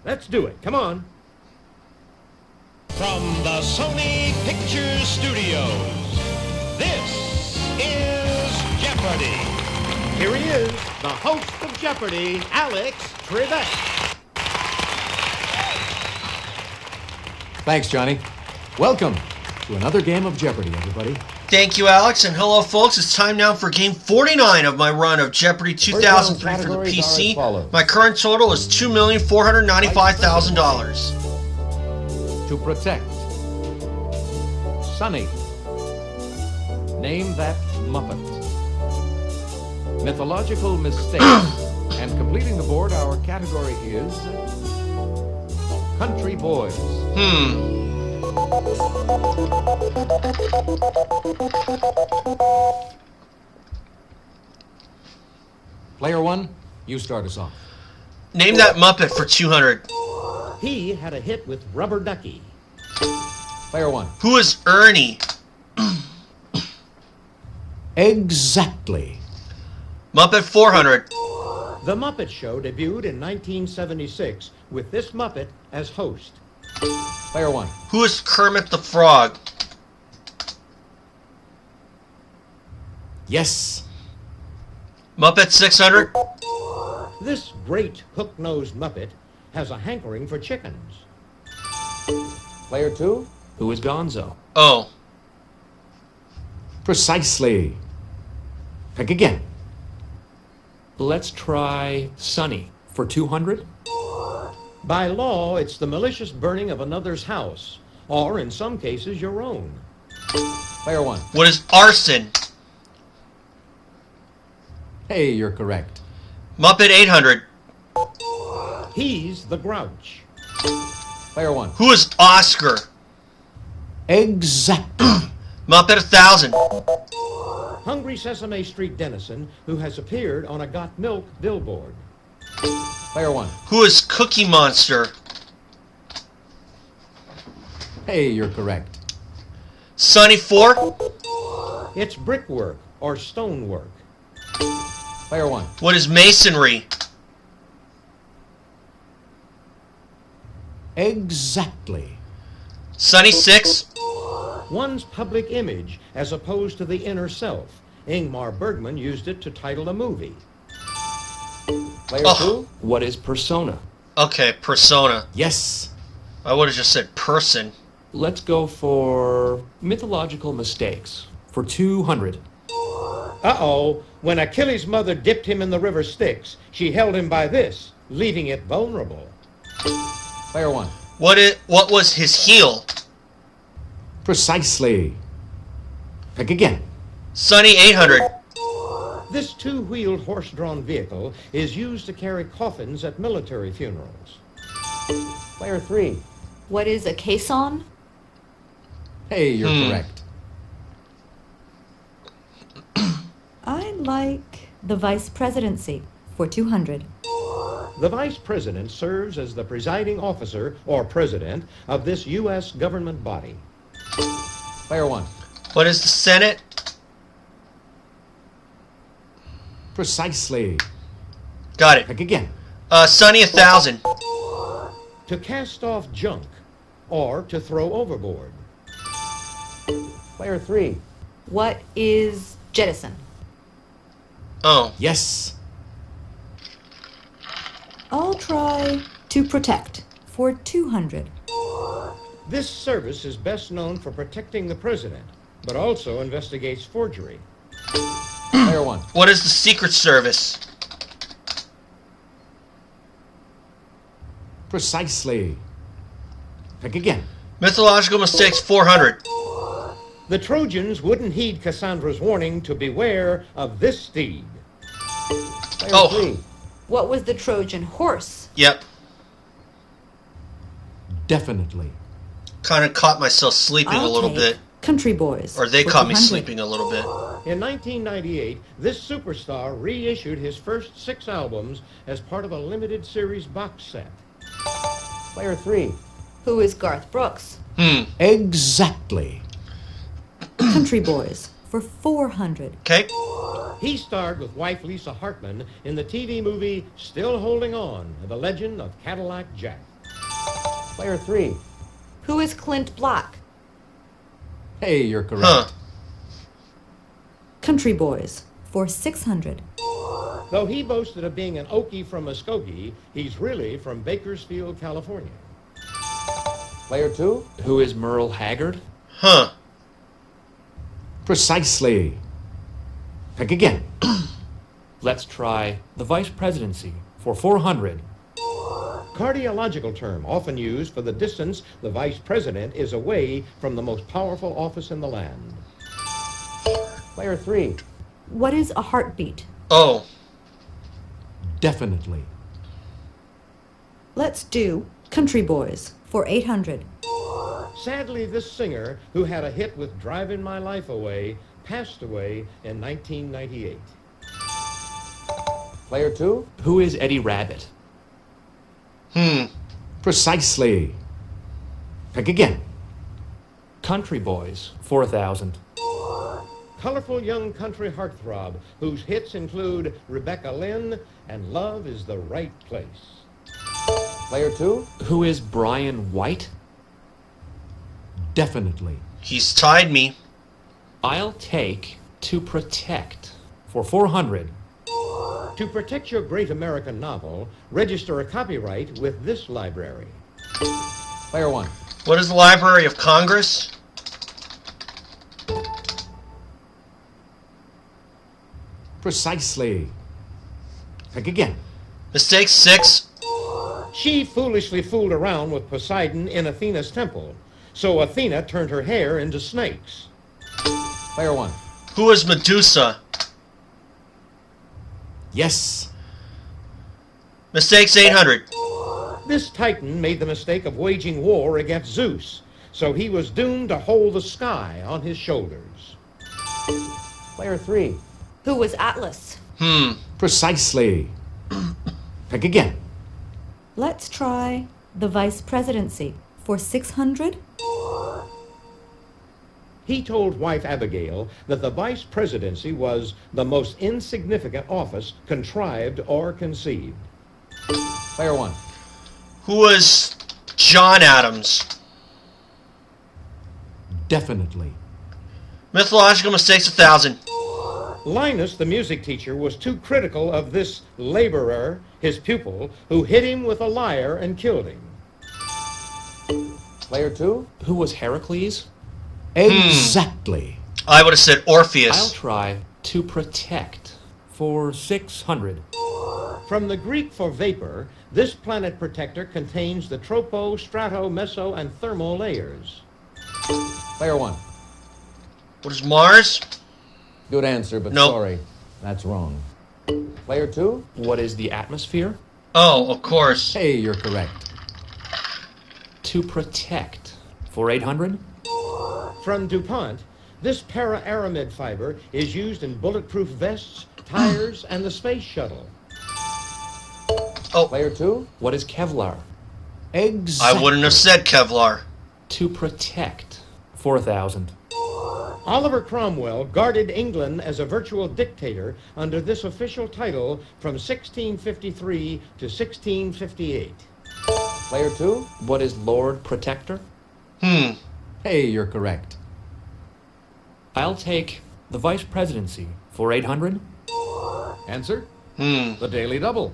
Let's do it. Come on. From the Sony Pictures Studios, this is Jeopardy! Here he is, the host of Jeopardy, Alex Trebek. Thanks, Johnny. Welcome to another game of Jeopardy, everybody. Thank you, Alex, and hello, folks. It's time now for game 49 of my run of Jeopardy 2003 for the PC. My current total is $2,495,000. To protect. Sonny. Name that Muppet. Mythological mistakes. And completing the board, our category is Country Boys. Player one, you start us off. Name that Muppet for 200. He had a hit with Rubber Ducky. Player one. Who is Ernie? Exactly. Muppet 400. The Muppet Show debuted in 1976 with this Muppet as host. Player one. Who is Kermit the Frog? Yes. Muppet 600. This great hook-nosed Muppet has a hankering for chickens. Player two. Who is Gonzo? Oh. Precisely. Pick again. Let's try Sonny for 200. By law, it's the malicious burning of another's house, or in some cases, your own. Player one. What is arson? Hey, you're correct. Muppet 800. He's the Grouch. Player one. Who is Oscar? Exactly. Muppet 1000. Hungry Sesame Street Dennison, who has appeared on a Got Milk billboard. Player one. Who is Cookie Monster? Hey, you're correct. Sonny 4. It's brickwork or stonework. Player one. What is masonry? Exactly. Sonny 6. One's public image as opposed to the inner self. Ingmar Bergman used it to title a movie. Player two. What is persona? Okay, persona. Yes. I would have just said person. Let's go for mythological mistakes for 200. Uh-oh. When Achilles' mother dipped him in the river Styx, she held him by this, leaving it vulnerable. Player one. What was his heel? Precisely. Pick again. Sonny 800. This two-wheeled horse-drawn vehicle is used to carry coffins at military funerals. Player three. What is a caisson? Hey, you're correct. I like the vice presidency for 200. The vice president serves as the presiding officer or president of this U.S. government body. Player one. What is the Senate? Precisely. Got it. Pick again. Sonny 1000. To cast off junk or to throw overboard. Player three. What is jettison? Oh. Yes. I'll try to protect for 200. This service is best known for protecting the president, but also investigates forgery. Player one. What is the Secret Service? Precisely. Pick again. Mythological mistakes 400. The Trojans wouldn't heed Cassandra's warning to beware of this steed. Player Oh. three. What was the Trojan horse? Yep. Definitely. Kind of caught myself sleeping a little bit. Country Boys. Or they for caught me 200. sleeping a little bit. In 1998, this superstar reissued his first 6 albums as part of a limited series box set. Player three. Who is Garth Brooks? Exactly. Country Boys for 400. Okay. He starred with wife Lisa Hartman in the TV movie Still Holding On, The Legend of Cadillac Jack. Player 3. Who is Clint Black? Hey, you're correct. Huh. Country Boys for 600. Though he boasted of being an Okie from Muskogee, he's really from Bakersfield, California. Player 2. Who is Merle Haggard? Huh. Precisely. Pick again. Let's try the vice presidency for 400. Cardiological term often used for the distance the vice president is away from the most powerful office in the land. Player 3. What is a heartbeat? Oh. Definitely. Let's do Country Boys for 800. Sadly, this singer, who had a hit with Driving My Life Away, passed away in 1998. Player 2. Who is Eddie Rabbit? Precisely. Pick again. Country Boys, 4,000. Colorful young country heartthrob whose hits include Rebecca Lynn and Love is the Right Place. Player 2. Who is Brian White? Definitely. He's tied me. I'll take To Protect for 400. To protect your great American novel, register a copyright with this library. Player 1. What is the Library of Congress? Precisely. Pick again. Mistake 6. She foolishly fooled around with Poseidon in Athena's temple, so Athena turned her hair into snakes. Player 1. Who is Medusa? Yes. Mistakes 800. This titan made the mistake of waging war against Zeus, so he was doomed to hold the sky on his shoulders. Player 3. Who was Atlas? Precisely. Pick again. Let's try the vice presidency for 600. He told wife Abigail that the vice presidency was the most insignificant office contrived or conceived. Player 1. Who was John Adams? Definitely. Mythological mistakes 1,000. Linus, the music teacher, was too critical of this laborer, his pupil, who hit him with a lyre and killed him. Player 2. Who was Heracles? Exactly. I would have said I'll Orpheus. try To Protect for 600. From the Greek for vapor, this planet protector contains the tropo, strato, meso, and thermal layers. Player 1. What is Mars? Good answer, but Nope. sorry. That's wrong. Player 2. What is the atmosphere? Oh, of course. Hey, you're correct. To Protect for 800. From DuPont, this para-aramid fiber is used in bulletproof vests, tires, and the space shuttle. Player 2. What is Kevlar? Exactly. I wouldn't have said Kevlar. To Protect 4,000. Oliver Cromwell guarded England as a virtual dictator under this official title from 1653 to 1658. Player 2. What is Lord Protector? Hey, you're correct. I'll take the vice presidency for 800. Answer? The Daily Double.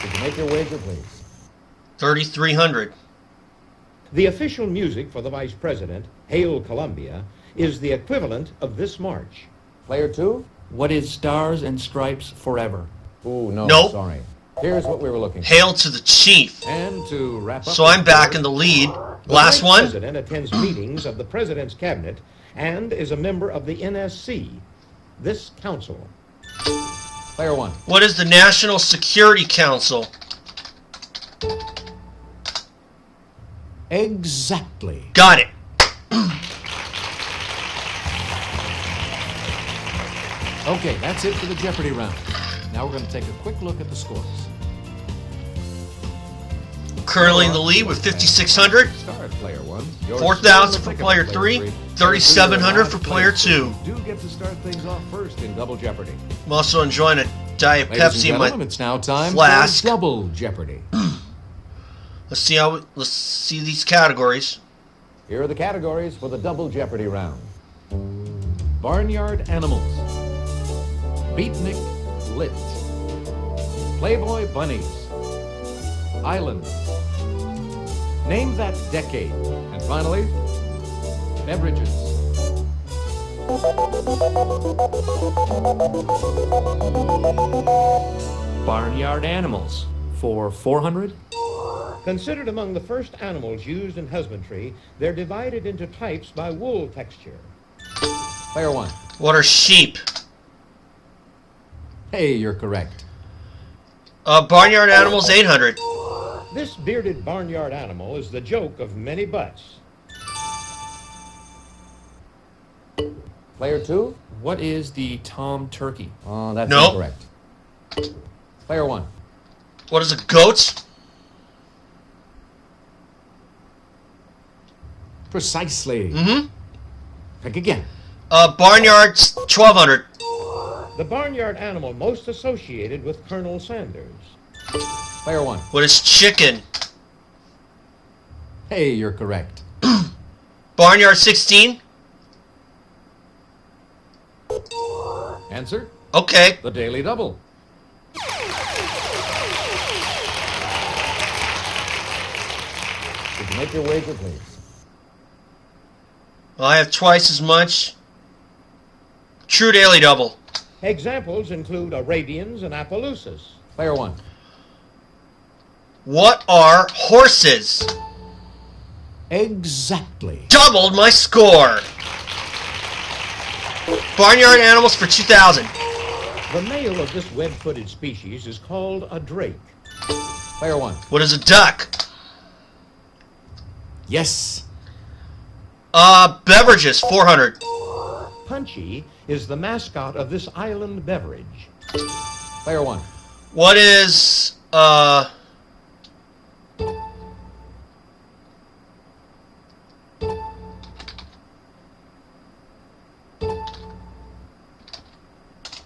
Did you make your wager, please? 3,300. The official music for the vice president, Hail Columbia, is the equivalent of this march. Player 2. What is Stars and Stripes Forever? Ooh, no, Nope. sorry. Here's what we were looking for. Hail to the chief. And to wrap up... So I'm back in the lead. The Last vice one. president attends meetings of the president's cabinet and is a member of the NSC, this council. Player 1. What is the National Security Council? Exactly. Got it. Okay, that's it for the Jeopardy round. Now we're going to take a quick look at the scores. currently in the lead with 5,600. Start player one. Your 4,000 score for to player pick up 3, Player 3,700 for last player place. 2. You do get to start things off first in Double Jeopardy. I'm also enjoying a Diet Ladies and Pepsi in gentlemen, my. it's now time flask. for Double Jeopardy. Let's see these categories. Here are the categories for the Double Jeopardy round. Barnyard Animals, Beatnik Lit, Playboy Bunnies, Island, Name That Decade, and finally, Beverages. Barnyard animals for 400. Considered among the first animals used in husbandry, they're divided into types by wool texture. Player one. What are sheep? Hey, you're correct. Barnyard animals, 800. This bearded barnyard animal is the joke of many butts. Player two. What is the Tom Turkey? Oh, that's Nope. incorrect. Player one. What is a goat? Precisely. Mm-hmm. Pick again. Barnyard, 1,200. The barnyard animal most associated with Colonel Sanders. Player one. What is chicken? Hey, you're correct. Barnyard, 16. Answer? Okay. The Daily Double. Did you make your wager, please? Well, I have twice as much. True daily double. Examples include Arabians and Appaloosas. Player one. What are horses? Exactly. Doubled my score. Barnyard animals for 2,000. The male of this web-footed species is called a drake. Player one. What is a duck? Yes. Beverages, 400. Punchy is the mascot of this island beverage. Player one. What is,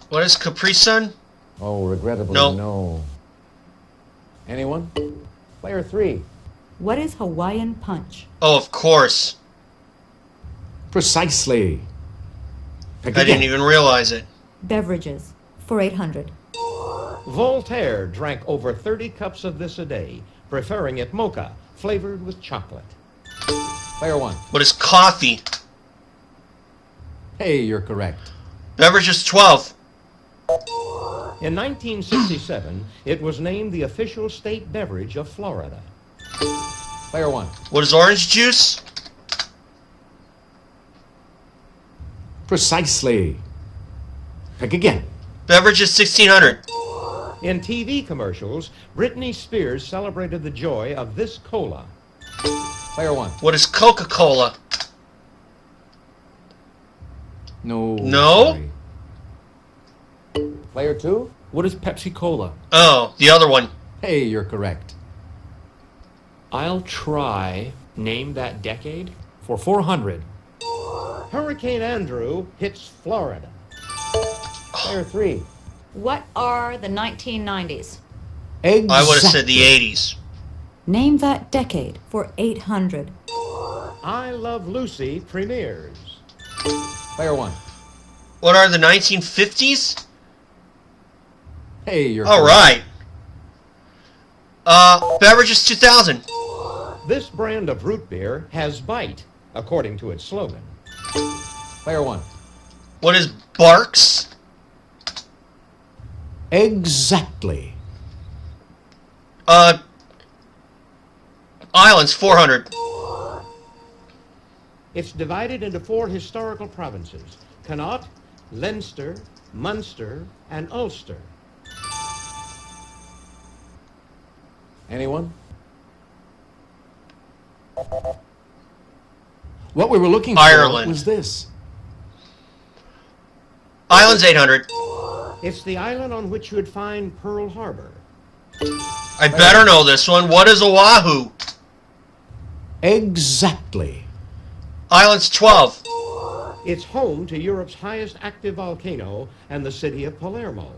what is Capri Sun? Oh, regrettably, No. no. Anyone? Player three. What is Hawaiian Punch? Oh, of course. Precisely. Pick I again. didn't even realize it. Beverages for 800. Voltaire drank over 30 cups of this a day, preferring it mocha, flavored with chocolate. Player one. What is coffee? Hey, you're correct. Beverages, 12. In 1967, it was named the official state beverage of Florida. Player one. What is orange juice? Precisely. Pick again. Beverages, 1,600. In TV commercials, Britney Spears celebrated the joy of this cola. Player one. What is Coca-Cola? No. No? sorry. Player two. What is Pepsi Cola? Oh, the other one. Hey, you're correct. I'll try Name That Decade for 400. Hurricane Andrew hits Florida. Player three. What are the 1990s? Exactly. I would have said the 80s. Name that decade for 800. I Love Lucy premieres. Player one. What are the 1950s? Hey, you're All correct. right. Beverages, 2,000. This brand of root beer has bite, according to its slogan. Player one. What is Barks? Exactly. Islands, 400. It's divided into 4 historical provinces: Connaught, Leinster, Munster, and Ulster. Anyone? What we were looking Ireland. for was this. Islands, 800. It's the island on which you would find Pearl Harbor. I better know this one. What is Oahu? Exactly. Islands 12. It's home to Europe's highest active volcano and the city of Palermo.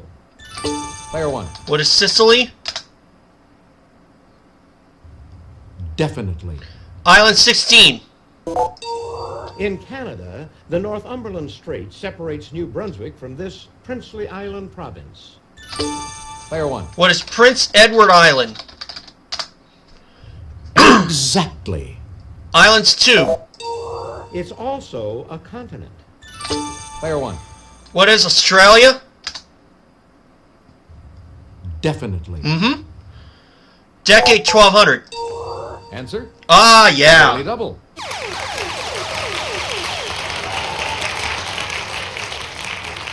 Player 1. What is Sicily? Definitely. Island 16. In Canada, the Northumberland Strait separates New Brunswick from this princely island province. Player 1. What is Prince Edward Island? Exactly. Islands 2. It's also a continent. Player 1. What is Australia? Definitely. Mm-hmm. Decade 1200. Answer? Ah, Daily yeah. double.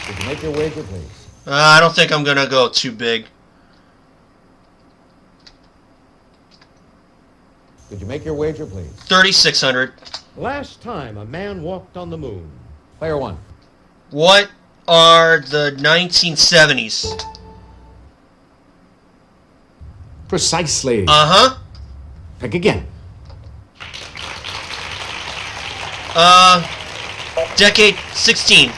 Did you make your wager, please? I don't think I'm going to go too big. Did you make your wager, please? 3,600. Last time a man walked on the moon. Player 1. What are the 1970s? Precisely. Uh-huh. Pick again. Decade 16.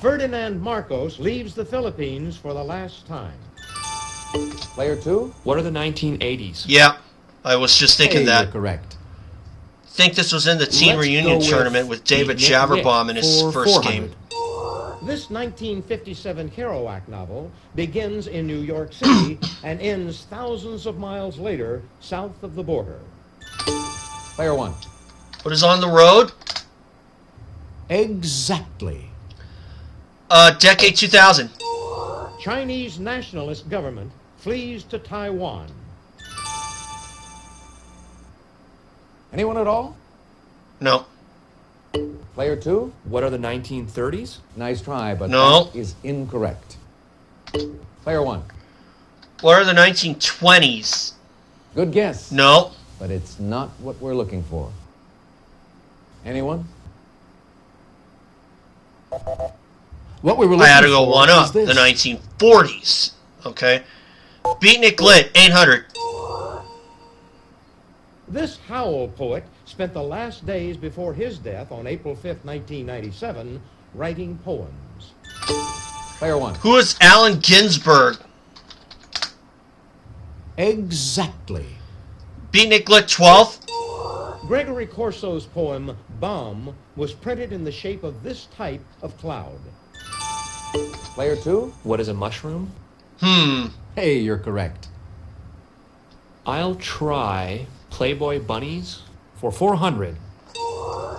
Ferdinand Marcos leaves the Philippines for the last time. Player 2. What are the 1980s? Yeah, I was just thinking Hey, that. you're correct. Think this was in the teen Let's reunion go tournament with David Nick Javerbaum in his for first 400. game. This 1957 Kerouac novel begins in New York City and ends thousands of miles later south of the border. Player 1. What is on the road? Exactly. Decade 2000. Chinese nationalist government flees to Taiwan. Anyone at all? No. Player 2. What are the 1930s? Nice try, but No. that is incorrect. Player 1. What are the 1920s? Good guess. No. But it's not what we're looking for. Anyone? What we were I looking had to go for one is up. this. The 1940s. Okay. Beatnik Lit, 800. This Howl poet spent the last days before his death on April 5th, 1997, writing poems. Player 1. Who is Allen Ginsberg? Exactly. Beatnik Lit, 12. Gregory Corso's poem, Bomb, was printed in the shape of this type of cloud. Player 2. What is a mushroom? Hey, you're correct. I'll try Playboy Bunnies for 400.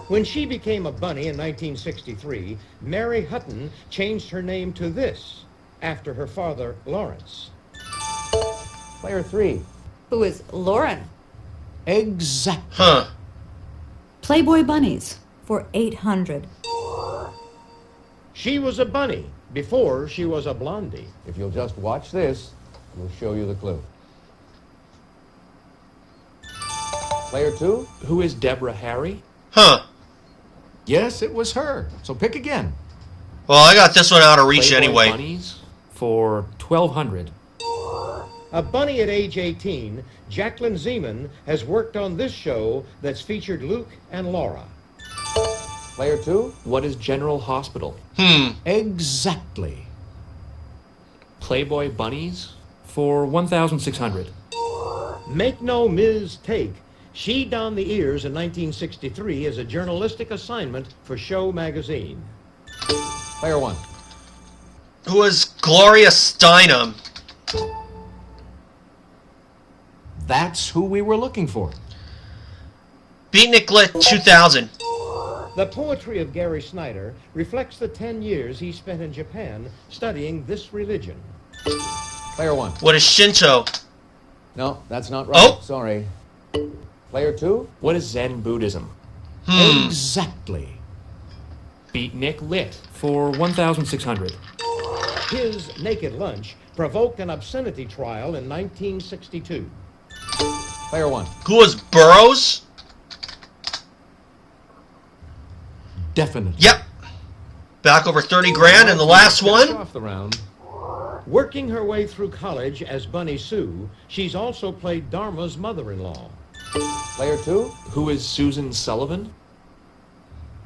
When she became a bunny in 1963, Mary Hutton changed her name to this after her father, Lawrence. Player 3. Who is Lauren? Exactly. Huh. Playboy Bunnies for 800. She was a bunny before she was a blondie. If you'll just watch this, we'll show you the clue. Player 2. Who is Deborah Harry? Huh. Yes, it was her. So pick again. Well, I got this one out of reach Playboy anyway. Bunnies for 1200. A bunny at age 18, Jacqueline Zeman has worked on this show that's featured Luke and Laura. Player 2. What is General Hospital? Exactly. Playboy Bunnies for 1600. Make no mistake, she donned the ears in 1963 as a journalistic assignment for Show magazine. Player 1. Who is Gloria Steinem? That's who we were looking for. Beatnik Lit, 2000. The poetry of Gary Snyder reflects the 10 years he spent in Japan studying this religion. Player 1. What is Shinto? No, that's not right. Oh. Sorry. Player 2. What is Zen Buddhism? Exactly. Beatnik Lit for 1600. His Naked Lunch provoked an obscenity trial in 1962. Player 1. Who is Burroughs? Definitely. Yep. Back over 30 grand, and the last Finish one? off the round. Working her way through college as Bunny Sue, she's also played Dharma's mother-in-law. Player 2? Who is Susan Sullivan?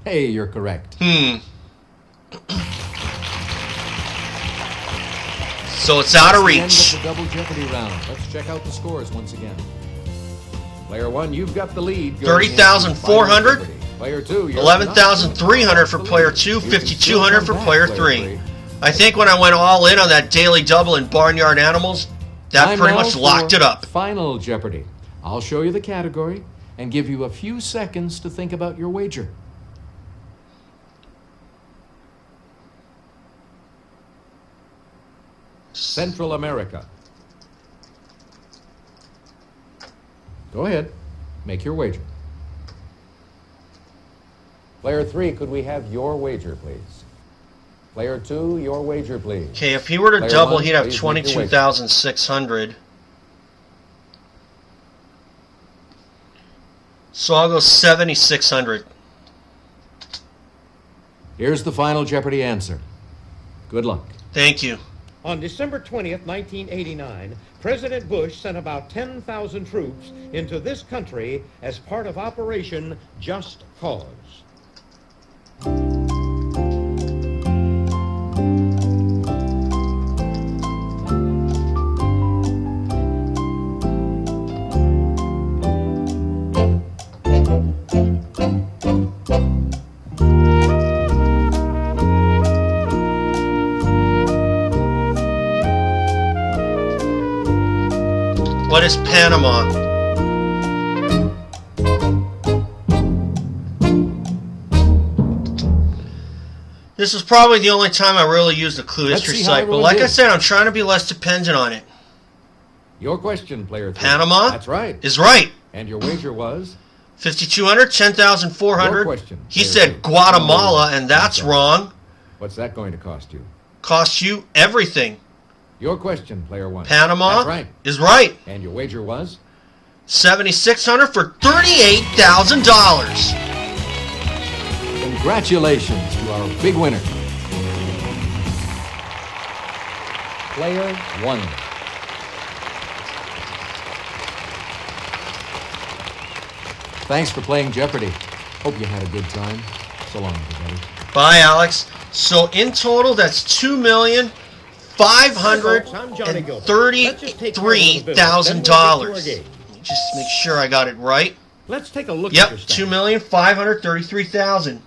Hey, you're correct. So it's out of That's the end reach. of the double Jeopardy round. Let's check out the scores once again. Player 1, you've got the lead. 30,400. Player 2, you're 11,300 for player 2, 5,200 for player 3. I think when I went all in on that daily double in Barnyard Animals, that Time pretty now much locked for it up. Final Jeopardy. I'll show you the category and give you a few seconds to think about your wager. Central America. Go ahead. Make your wager. Player 3, could we have your wager, please? Player 2, your wager, please. Okay, if he were to Player double, 1, he'd have please make your wager. 22,600. So I'll go 7,600. Here's the Final Jeopardy answer. Good luck. Thank you. On December 20th, 1989, President Bush sent about 10,000 troops into this country as part of Operation Just Cause. What is Panama? This is probably the only time I really used the clue Let's history see how site, but everyone like I did. said, I'm trying to be less dependent on it. Your question, Player 3. Panama? That's right. Is right. And your wager was? 5,200, 10,400. Your question, He Player said 2. Guatemala, and that's Okay. wrong. What's that going to cost you? Costs you everything. Your question, Player 1. Panama That's right. is right. And your wager was? 7,600 for $38,000. Congratulations to our big winner. Player 1. Thanks for playing Jeopardy. Hope you had a good time. So long, everybody. Bye, Alex. So in total, that's $2,533,000. Just make sure I got it right. Let's take a look at Yep, your stats. $2,533,000.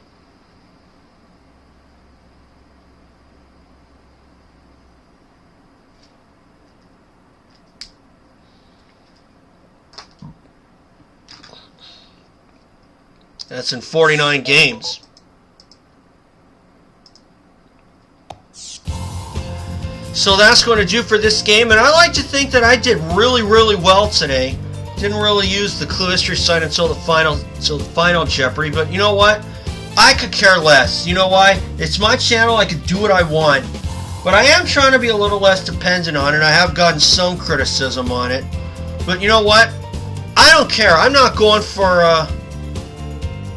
That's in 49 games. So that's going to do for this game, and I like to think that I did really, really well today. Didn't really use the clue history site until the final Jeopardy, but you know what? I could care less. You know why? It's my channel. I can do what I want, but I am trying to be a little less dependent on it. I have gotten some criticism on it, but you know what? I don't care. I'm not going for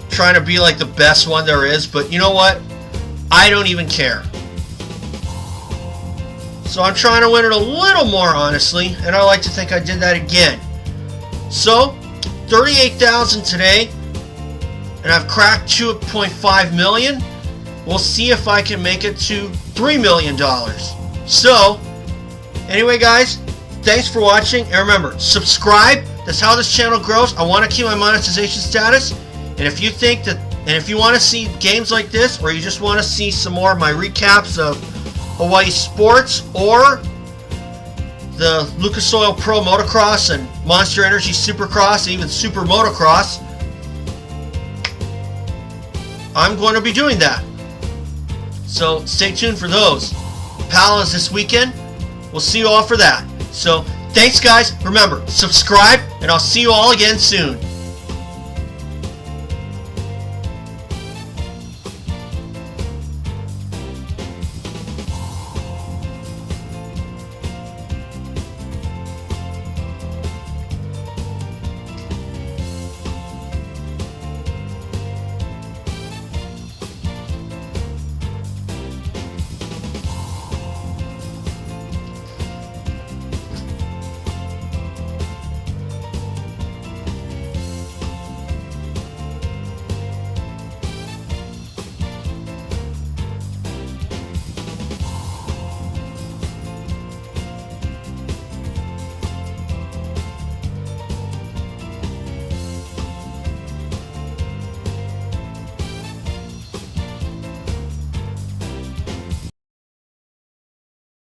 trying to be like the best one there is, but you know what? I don't even care. So I'm trying to win it a little more honestly, and I like to think I did that again. So, 38,000 today, and I've cracked 2.5 million. We'll see if I can make it to $3 million. So, anyway guys, thanks for watching, and remember, subscribe. That's how this channel grows. I want to keep my monetization status, and if you think that, and if you want to see games like this, or you just want to see some more of my recaps of Hawaii sports, or the Lucas Oil Pro Motocross and Monster Energy Supercross, even Super Motocross, I'm going to be doing that. So stay tuned for those. PAL is this weekend. We'll see you all for that. So thanks guys. Remember, subscribe, and I'll see you all again soon.